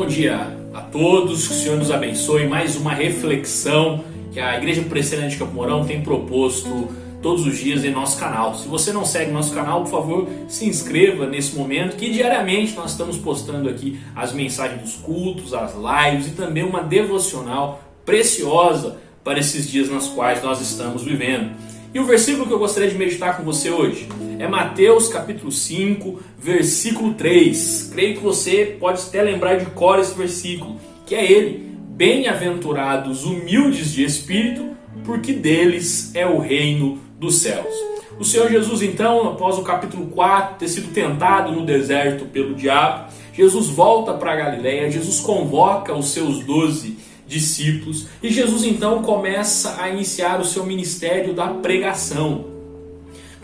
Bom dia a todos, que o Senhor nos abençoe. Mais uma reflexão que a Igreja Presbiteriana de Campo Mourão tem proposto todos os dias em nosso canal. Se você não segue nosso canal, por favor, se inscreva nesse momento, que diariamente nós estamos postando aqui as mensagens dos cultos, as lives e também uma devocional preciosa para esses dias nos quais nós estamos vivendo. E o versículo que eu gostaria de meditar com você hoje é Mateus capítulo 5, versículo 3. Creio que você pode até lembrar de cor esse versículo, que é ele: bem-aventurados humildes de espírito, porque deles é o reino dos céus. O Senhor Jesus, então, após o capítulo 4 ter sido tentado no deserto pelo diabo, Jesus volta para a Galileia, Jesus convoca os seus 12 discípulos e Jesus então começa a iniciar o seu ministério da pregação.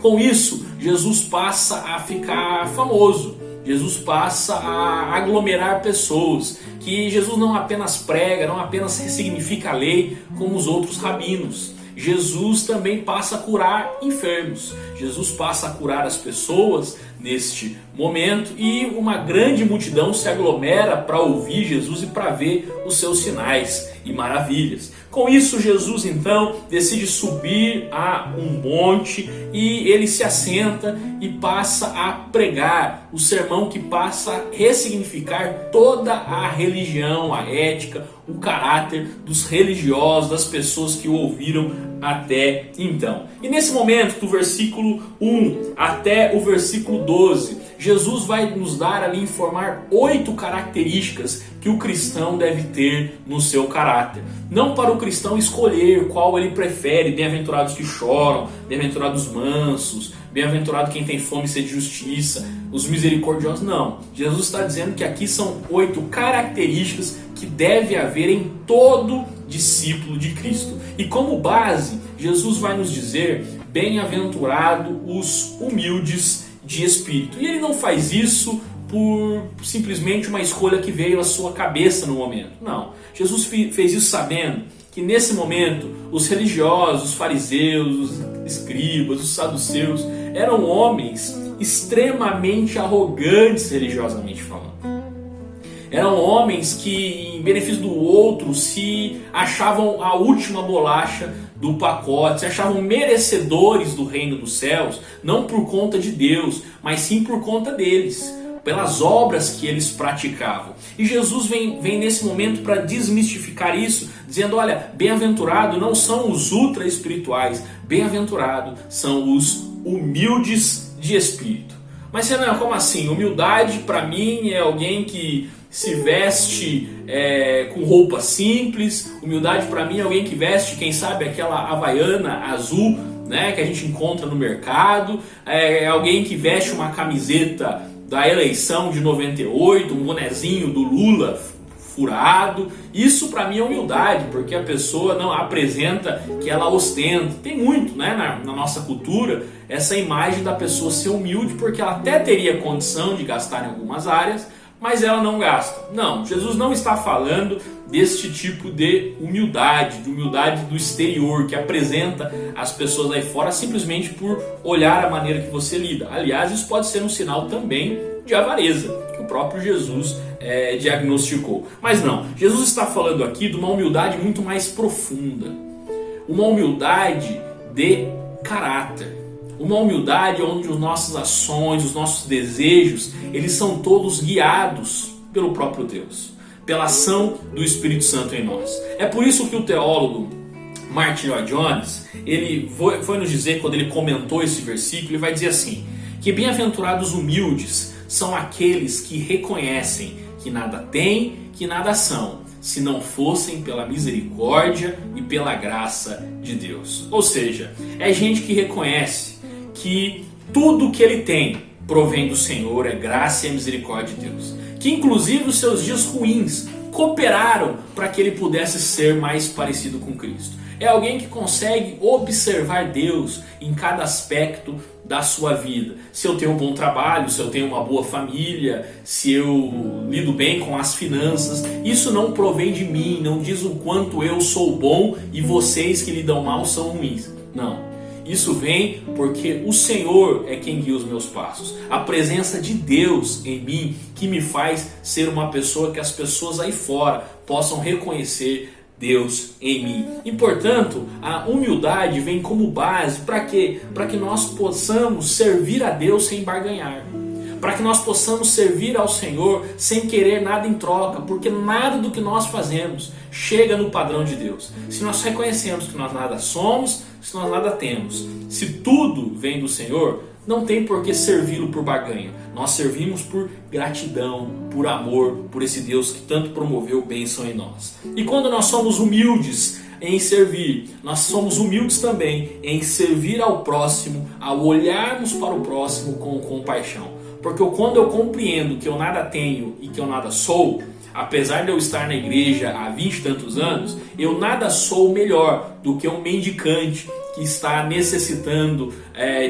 Com isso, Jesus passa a ficar famoso, Jesus passa a aglomerar pessoas, que Jesus não apenas prega, não apenas ressignifica a lei como os outros rabinos. Jesus também passa a curar enfermos, Jesus passa a curar as pessoas neste momento e uma grande multidão se aglomera para ouvir Jesus e para ver os seus sinais e maravilhas. Com isso, Jesus então decide subir a um monte e ele se assenta e passa a pregar o sermão que passa a ressignificar toda a religião, a ética, o caráter dos religiosos, das pessoas que o ouviram até então. E nesse momento, do versículo 1 até o versículo 12, Jesus vai nos dar ali, informar 8 características que o cristão deve ter no seu caráter. Não para o cristão escolher qual ele prefere: bem-aventurados que choram, bem-aventurados mansos, bem-aventurado quem tem fome e sede de justiça, os misericordiosos. Não, Jesus está dizendo que aqui são 8 características que deve haver em todo discípulo de Cristo. E como base, Jesus vai nos dizer: bem-aventurado os humildes de espírito. E ele não faz isso por simplesmente uma escolha que veio à sua cabeça no momento. Não, Jesus fez isso sabendo que nesse momento os religiosos, os fariseus, os escribas, os saduceus eram homens extremamente arrogantes religiosamente falando. Eram homens que, em benefício do outro, se achavam a última bolacha do pacote, se achavam merecedores do reino dos céus, não por conta de Deus, mas sim por conta deles, pelas obras que eles praticavam. E Jesus vem nesse momento para desmistificar isso, dizendo: olha, bem-aventurado não são os ultra espirituais, bem-aventurado são os humildes de espírito. Mas Renan, como assim? Humildade para mim é alguém que se veste com roupa simples. Humildade para mim é alguém que veste, quem sabe, aquela havaiana azul, né, que a gente encontra no mercado. É alguém que veste uma camiseta da eleição de 98, um bonezinho do Lula furado. Isso para mim é humildade, porque a pessoa não apresenta que ela ostenta. Tem muito, né, na nossa cultura essa imagem da pessoa ser humilde, porque ela até teria condição de gastar em algumas áreas, mas ela não gasta. Não, Jesus não está falando deste tipo de humildade do exterior, que apresenta as pessoas aí fora simplesmente por olhar a maneira que você lida. Aliás, isso pode ser um sinal também de avareza, que o próprio Jesus diagnosticou. Mas não, Jesus está falando aqui de uma humildade muito mais profunda, uma humildade de caráter. Uma humildade onde as nossas ações, os nossos desejos, eles são todos guiados pelo próprio Deus, pela ação do Espírito Santo em nós. É por isso que o teólogo Martin Lloyd Jones, ele foi nos dizer, quando ele comentou esse versículo, ele vai dizer assim, que bem-aventurados humildes são aqueles que reconhecem que nada têm, que nada são, se não fossem pela misericórdia e pela graça de Deus. Ou seja, é gente que reconhece que tudo que ele tem provém do Senhor, é graça e a misericórdia de Deus. Que inclusive os seus dias ruins cooperaram para que ele pudesse ser mais parecido com Cristo. É alguém que consegue observar Deus em cada aspecto da sua vida. Se eu tenho um bom trabalho, se eu tenho uma boa família, se eu lido bem com as finanças, isso não provém de mim, não diz o quanto eu sou bom e vocês que lidam mal são ruins. Não. Isso vem porque o Senhor é quem guia os meus passos. A presença de Deus em mim que me faz ser uma pessoa que as pessoas aí fora possam reconhecer Deus em mim. E portanto, a humildade vem como base para quê? Para que nós possamos servir a Deus sem barganhar. Para que nós possamos servir ao Senhor sem querer nada em troca, porque nada do que nós fazemos chega no padrão de Deus. Se nós reconhecemos que nós nada somos, se nós nada temos, se tudo vem do Senhor, não tem por que servi-lo por barganha. Nós servimos por gratidão, por amor, por esse Deus que tanto promoveu bênção em nós. E quando nós somos humildes em servir, nós somos humildes também em servir ao próximo, ao olharmos para o próximo com compaixão. Porque quando eu compreendo que eu nada tenho e que eu nada sou, apesar de eu estar na igreja há 20 e tantos anos, eu nada sou melhor do que um mendicante que está necessitando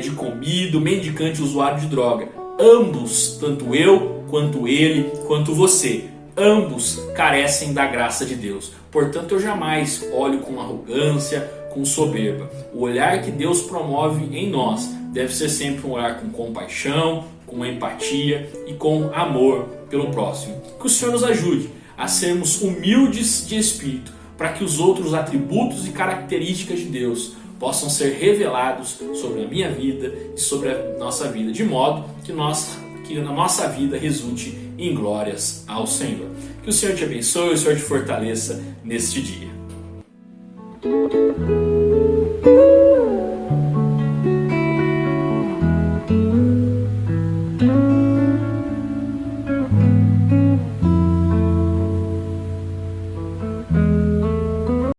de comida, um mendicante usuário de droga. Ambos, tanto eu, quanto ele, quanto você, ambos carecem da graça de Deus. Portanto, eu jamais olho com arrogância, com soberba. O olhar que Deus promove em nós deve ser sempre um olhar com compaixão, com empatia e com amor pelo próximo. Que o Senhor nos ajude a sermos humildes de espírito, para que os outros atributos e características de Deus possam ser revelados sobre a minha vida e sobre a nossa vida, de modo que a nossa vida resulte em glórias ao Senhor. Que o Senhor te abençoe e o Senhor te fortaleça neste dia.